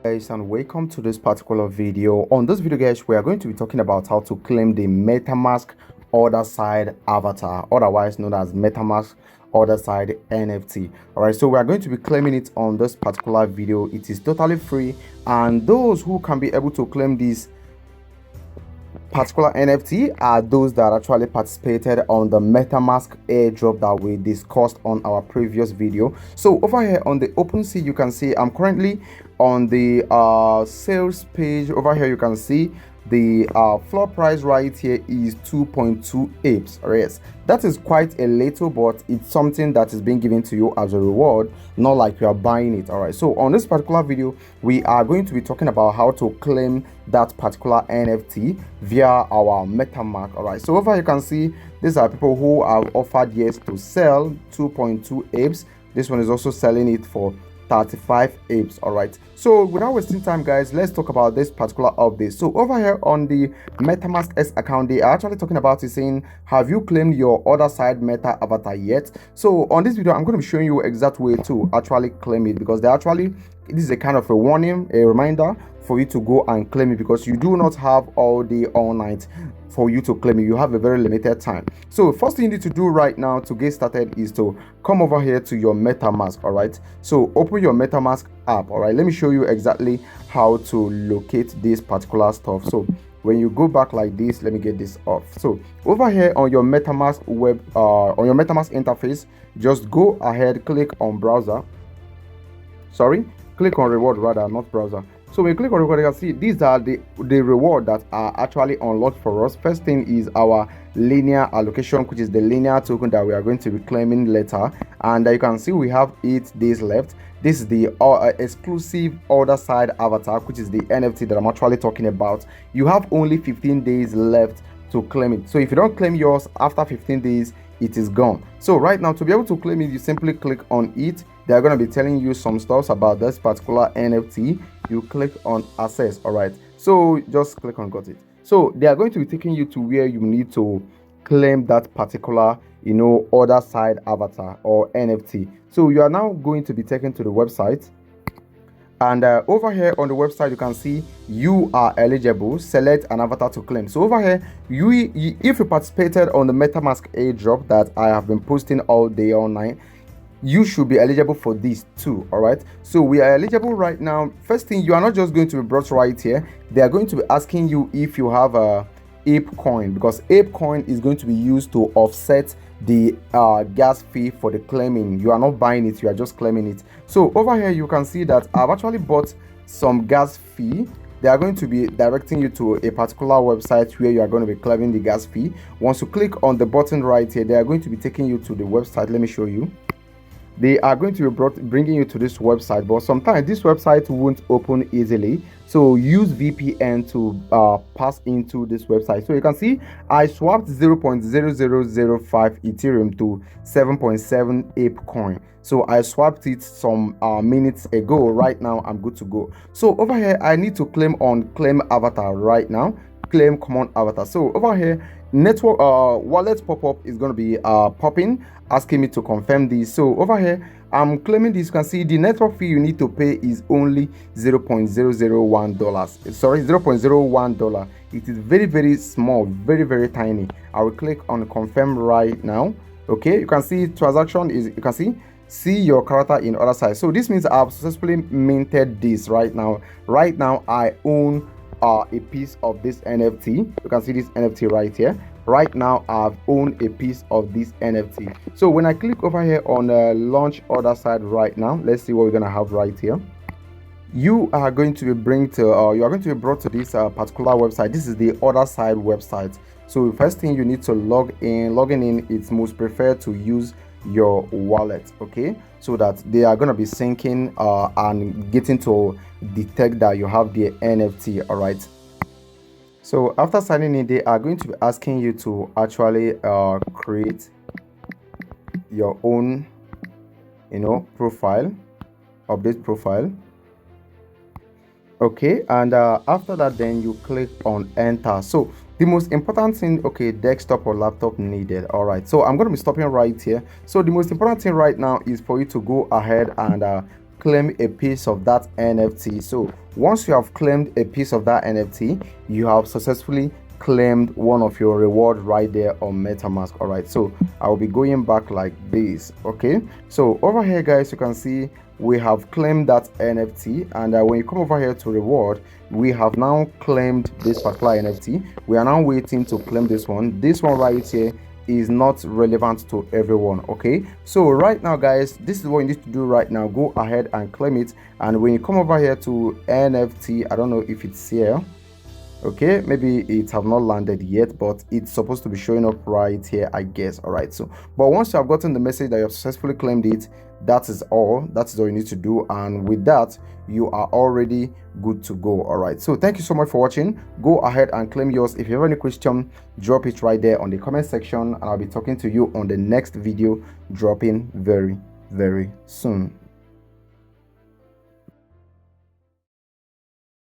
Guys, and welcome to this particular video. On this video, guys, we are going to be talking about how to claim the Metamask other side avatar, otherwise known as Metamask other side NFT. All right, so we are going to be claiming it on this particular video. It is totally free, and those who can be able to claim this particular NFT are those that actually participated on the Metamask airdrop that we discussed on our previous video. So over here on the OpenSea, you can see I'm currently on the sales page. Over here you can see the floor price right here is 2.2 apes. Yes, that is quite a little, but it's something that is being given to you as a reward, not like you are buying it. All right, so on this particular video we are going to be talking about how to claim that particular NFT via our MetaMask. All right, so over here you can see these are people who have offered yes to sell 2.2 apes. This one is also selling it for 35 apes. All right, so without wasting time, guys, let's talk about this particular update. So over here on the MetaMask S account, they are actually talking about it, saying, have you claimed your other side meta avatar yet? So on this video I'm going to be showing you exact way to actually claim it, because they actually, this is a kind of a warning, a reminder for you to go and claim it, because you do not have all day all night for you to claim it. You have a very limited time. So first thing you need to do right now to get started is to come over here to your MetaMask. All right, so open your MetaMask app. All right, let me show you exactly how to locate this particular stuff. So when you go back like this, let me get this off. So over here on your MetaMask web on your MetaMask interface, just go ahead, click on browser, click on reward rather, not browser. So when you click on reward, you can see these are the reward that are actually unlocked for us. First thing is our linear allocation, which is the linear token that we are going to be claiming later, and you can see we have 8 days left. This is the exclusive other side avatar, which is the NFT that I'm actually talking about. You have only 15 days left to claim it. So if you don't claim yours after 15 days, it is gone. So right now, to be able to claim it, you simply click on it. They are going to be telling you some stuff about this particular NFT. You click on access. All right, so just click on got it. So they are going to be taking you to where you need to claim that particular, other side avatar or NFT. So you are now going to be taken to the website, and over here on the website you can see you are eligible. Select an avatar to claim. So over here, if you participated on the MetaMask airdrop that I have been posting all day all night, you should be eligible for this too. All right, so we are eligible right now. First thing, you are not just going to be brought right here. They are going to be asking you if you have a ape coin, because ape coin is going to be used to offset the gas fee for the claiming. You are not buying it, you are just claiming it. So over here you can see that I've actually bought some gas fee. They are going to be directing you to a particular website where you are going to be claiming the gas fee. Once you click on the button right here, they are going to be taking you to the website. Let me show you. They are going to be bringing you to this website, but sometimes this website won't open easily, so use VPN to pass into this website. So you can see I swapped 0.0005 Ethereum to 7.7 ape coin. So I swapped it some minutes ago. Right now I'm good to go. So over here I need to claim on claim avatar right now, claim common avatar. So over here, network wallet pop-up is going to be popping, asking me to confirm this. So over here I'm claiming this. You can see the network fee you need to pay is only $0.001. Sorry, $0.01. It is very small, very tiny. I will click on confirm right now. Okay, you can see transaction is, you can see your character in other side. So this means I've successfully minted this right now. Right now I own a piece of this NFT. You can see this NFT right here. Right now I've owned a piece of this NFT. So when I click over here on launch other side right now, let's see what we're gonna have right here. You are going to be you are going to be brought to this particular website. This is the other side website. So first thing you need to logging in, it's most preferred to use your wallet, okay, so that they are going to be syncing and getting to detect that you have the NFT. All right, so after signing in, they are going to be asking you to actually create your own profile, update profile. Okay, and after that then you click on enter. So the most important thing, okay, desktop or laptop needed. All right, so I'm going to be stopping right here. So the most important thing right now is for you to go ahead and claim a piece of that NFT. So once you have claimed a piece of that NFT, you have successfully claimed one of your reward right there on Metamask. All right, so I'll be going back like this. Okay, so over here guys, you can see we have claimed that NFT, and when you come over here to reward, we have now claimed this particular NFT. We are now waiting to claim this one. This one right here is not relevant to everyone. Okay, so right now guys, this is what you need to do right now. Go ahead and claim it, and when you come over here to NFT, I don't know if it's here. Okay, maybe it have not landed yet, but it's supposed to be showing up right here, I guess. All right, so but once you have gotten the message that you have successfully claimed it, that is all you need to do, and with that you are already good to go. All right, so thank you so much for watching. Go ahead and claim yours. If you have any question, drop it right there on the comment section, and I'll be talking to you on the next video dropping very soon.